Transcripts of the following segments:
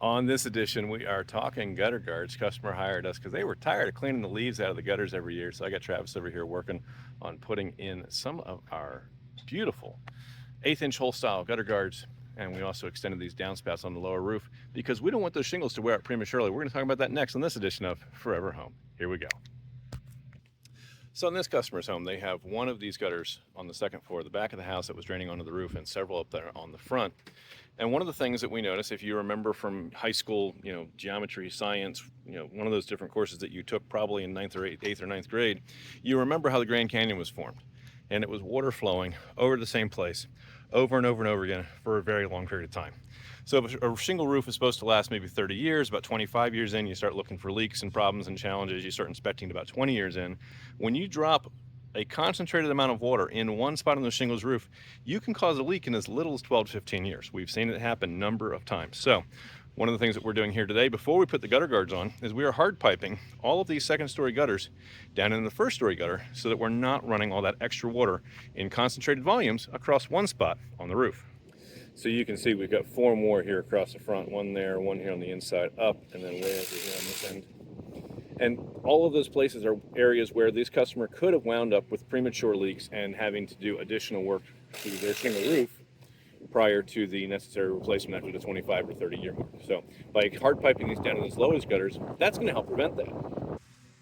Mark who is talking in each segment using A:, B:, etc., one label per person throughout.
A: On this edition, we are talking gutter guards. Customer hired us because they were tired of cleaning the leaves out of the gutters every year. So I got Travis over here working on putting in some of our beautiful 1/8-inch hole style gutter guards. And we also extended these downspouts on the lower roof because we don't want those shingles to wear out prematurely. We're going to talk about that next on this edition of Forever Home. Here we go. So in this customer's home, they have one of these gutters on the second floor, the back of the house that was draining onto the roof, and several up there on the front. And one of the things that we notice, if you remember from high school, geometry, science, one of those different courses that you took probably in eighth or ninth grade, you remember how the Grand Canyon was formed. And it was water flowing over the same place over and over and over again for a very long period of time. So if a shingle roof is supposed to last maybe 30 years, about 25 years in, you start looking for leaks and problems and challenges. You start inspecting about 20 years in. When you drop a concentrated amount of water in one spot on the shingles roof, you can cause a leak in as little as 12 to 15 years. We've seen it happen a number of times. So one of the things that we're doing here today before we put the gutter guards on is we are hard piping all of these second story gutters down in the first story gutter so that we're not running all that extra water in concentrated volumes across one spot on the roof. So you can see we've got 4 more here across the front, one there, one here on the inside, up, and then way over here on this end. And all of those places are areas where this customer could have wound up with premature leaks and having to do additional work to their shingle roof prior to the necessary replacement after the 25 or 30 year mark. So by hard piping these down in these lowest gutters, that's going to help prevent that.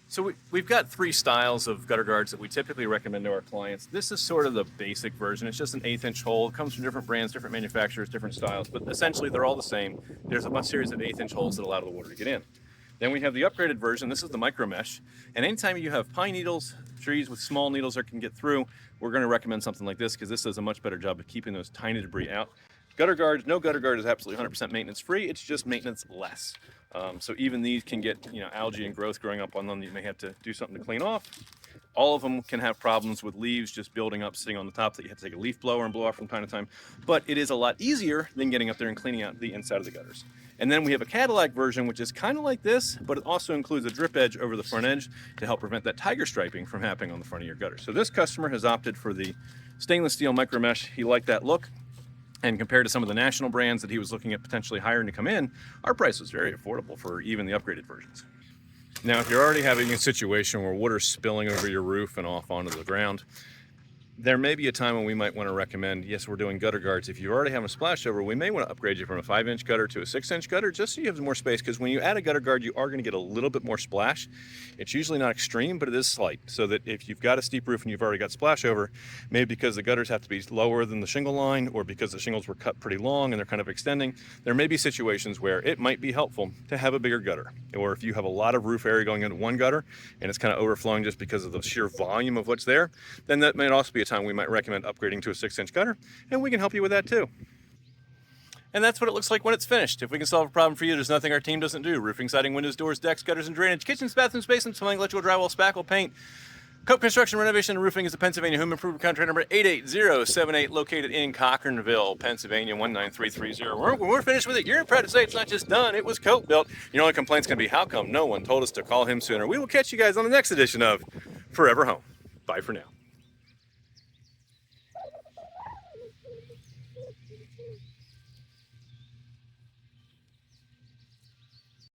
A: So we've got 3 styles of gutter guards that we typically recommend to our clients. This is sort of the basic version. It's just an 1/8-inch hole. It comes from different brands, different manufacturers, different styles, but essentially they're all the same. There's a series of 1/8-inch holes that allow the water to get in. Then we have the upgraded version. This is the micro mesh. And anytime you have pine needles, trees with small needles that can get through, we're going to recommend something like this because this does a much better job of keeping those tiny debris out. Gutter guards, no gutter guard is absolutely 100% maintenance free. It's just maintenance less. So even these can get algae and growth growing up on them that you may have to do something to clean off. All of them can have problems with leaves just building up, sitting on the top that you have to take a leaf blower and blow off from time to time. But it is a lot easier than getting up there and cleaning out the inside of the gutters. And then we have a Cadillac version, which is kind of like this, but it also includes a drip edge over the front edge to help prevent that tiger striping from happening on the front of your gutter. So this customer has opted for the stainless steel micro mesh. He liked that look. And compared to some of the national brands that he was looking at potentially hiring to come in, our price was very affordable for even the upgraded versions. Now, if you're already having a situation where water's spilling over your roof and off onto the ground, there may be a time when we might want to recommend, yes, we're doing gutter guards. If you already have a splash over, we may want to upgrade you from a 5-inch gutter to a 6-inch gutter just so you have more space, because when you add a gutter guard, you are going to get a little bit more splash. It's usually not extreme, but it is slight, so that if you've got a steep roof and you've already got splash over, maybe because the gutters have to be lower than the shingle line or because the shingles were cut pretty long and they're kind of extending, there may be situations where it might be helpful to have a bigger gutter. Or if you have a lot of roof area going into one gutter and it's kind of overflowing just because of the sheer volume of what's there, then that might also be a time we might recommend upgrading to a 6-inch gutter, and we can help you with that too. And that's what it looks like when it's finished. If we can solve a problem for you, there's nothing our team doesn't do. Roofing, siding, windows, doors, decks, gutters, and drainage, kitchens, bathrooms, basements, plumbing, electrical, drywall, spackle, paint. Cope Construction, Renovation, and Roofing is the Pennsylvania Home Improvement Contract number 88078, located in Cochranville, Pennsylvania, 19330. When we're finished with it, you're proud to say it's not just done, it was Cope built. Your only complaint's going to be, how come no one told us to call him sooner? We will catch you guys on the next edition of Forever Home. Bye for now.